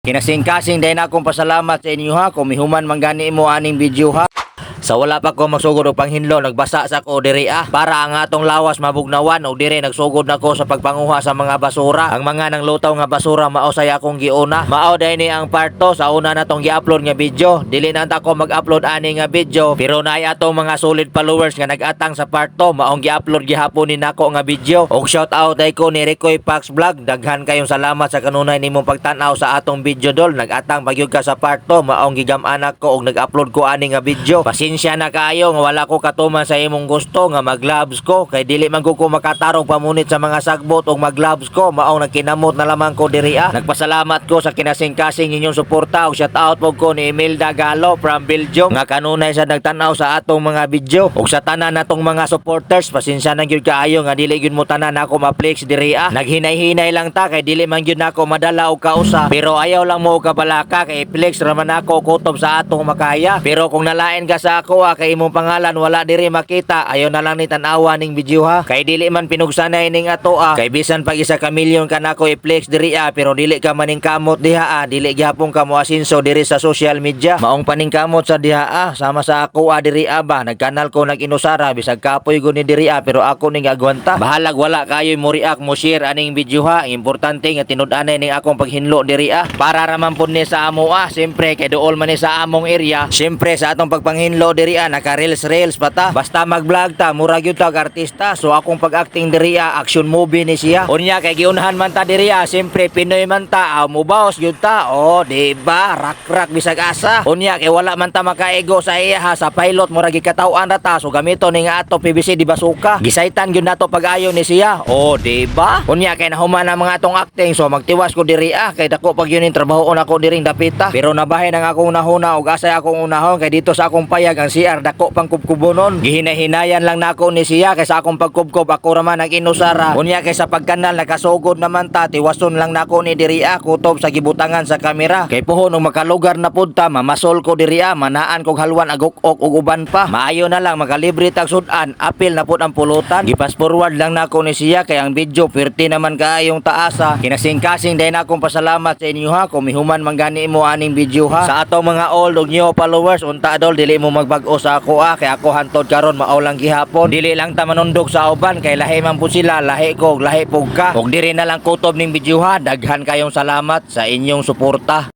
Kinasing-kasing dahil akong pasalamat sa inyo ha, kung mihuman manggani mo aning video ha. Sa wala pa ko magsugod og panghinlo, nagbasa sa ko diri para ang atong lawas mabugnawan o diri nagsugod nako sa pagpanguha sa mga basura. Ang mga nanglutaw nga basura mao say akong giuna. Mao dai ni ang part 2 sa una natong gi-upload nga video. Dili na ta ko mag-upload ani nga video, pero naay atong mga solid followers nga nag-atang sa part 2 maong gi-upload gihapon ni nako nga video. Og shout out day ko ni Ricoy Pax Vlog. Daghan kayong salamat sa kanunay nimong pagtan-aw sa atong video dol. Nag-atang pagyud ka sa part 2 maong gigam-anak ko og nag-upload ko ani nga video. Pasensya na kayo nga wala ko katuman sa imong gusto nga mag-gloves ko kay dili man ko makatarong pamunit sa mga sagbot og mag-gloves ko maong nagkinamot na lamang ko diri Nagpasalamat ko sa kinasing-kasing inyong suporta og shout out po ko ni Imelda Galo from Belgium nga kanunay sa nagtan-aw sa atong mga video og sa tanan natong mga supporters. Pasensya na gyud kaayo nga dili gyud mo tanan ako ma-flex diri Naghinay-hinay lang ta kay dili man gyud nako madala og kausa, pero ayaw lang mo kabalaka kay flex raman ako kutob sa atong makaya. Pero kung nalain ka sa ako kay imong pangalan wala diri makita, ayaw na lang ni tan-awa ning video ha. Kay dili man pinugsanay ning ato kay bisan pag isa ka milyon ka nako i-flex diri pero dili ka maning kamot diha dili gyapon ka mo asinso diri sa social media. Maong paningkamot sa diha sama sa ako diri ba nagkanal ko nag-inusara bisag kapoy gud ni diri pero ako ning agwanta. Bahalag wala kayo mo react mo share aning video ha. Importante nga tinud-anay ning akong paghinlo diri para raman pud ni sa amo siyempre kay duol man ni sa among area. Siyempre sa atong pagpanghinlo diri naka reels pa ta. Basta mag-vlog ta mura gyud ta artista. So akong pag-acting diri action movie ni siya. Unya kay giunahan man ta diri siyempre Pinoy man ta mubaos gyud ta. Di ba? Rak bisag asa. Unya kay wala man ta makaego sa iya sa pilot mura gikataw-an ra ta. So gamito ni nga ato PVC di basuka. Gisaytan gyud nato pag-ayo ni siya. Di ba? Unya kay nahuman ang mga atong acting so magtiwas ko diri kay dako pag yun yung trabahoon ako diring dapita. Pero nabahin ang akong nahuna og asay akong unahon kay dito sa akong payag ang CR dako pang kubkubonon. Gihinay-hinayan lang nako ni siya kay sa akong pagkubkob ako raman nag-inusara. Unya kay sa pagkanal nakasugod naman ta tiwason lang nako ni diri kutob sa gibutangan sa kamera. Kay puhon og makalugar na pud ta mamasol ko diri manaan kog halwan agok-ok ug uban pa. Maayo na lang makalibre tag sudan apil na pud ang pulutan. Gipas forward lang nako ni siya kay ang video perti naman kaayong taasa. Kinasing-kasing dahil akong pasalamat sa inyo ha kung mihuman manggani mo aning video ha. Sa atong mga old og new followers unta adol dili mo magbag-o sa ako kay ako hantod karon mao lang gihapon. Dili lang ta manundog sa uban kay lahi man po sila, lahi ko lahi pug ka. Og diri na lang kutob ning video ha. Daghan kayong salamat sa inyong suporta.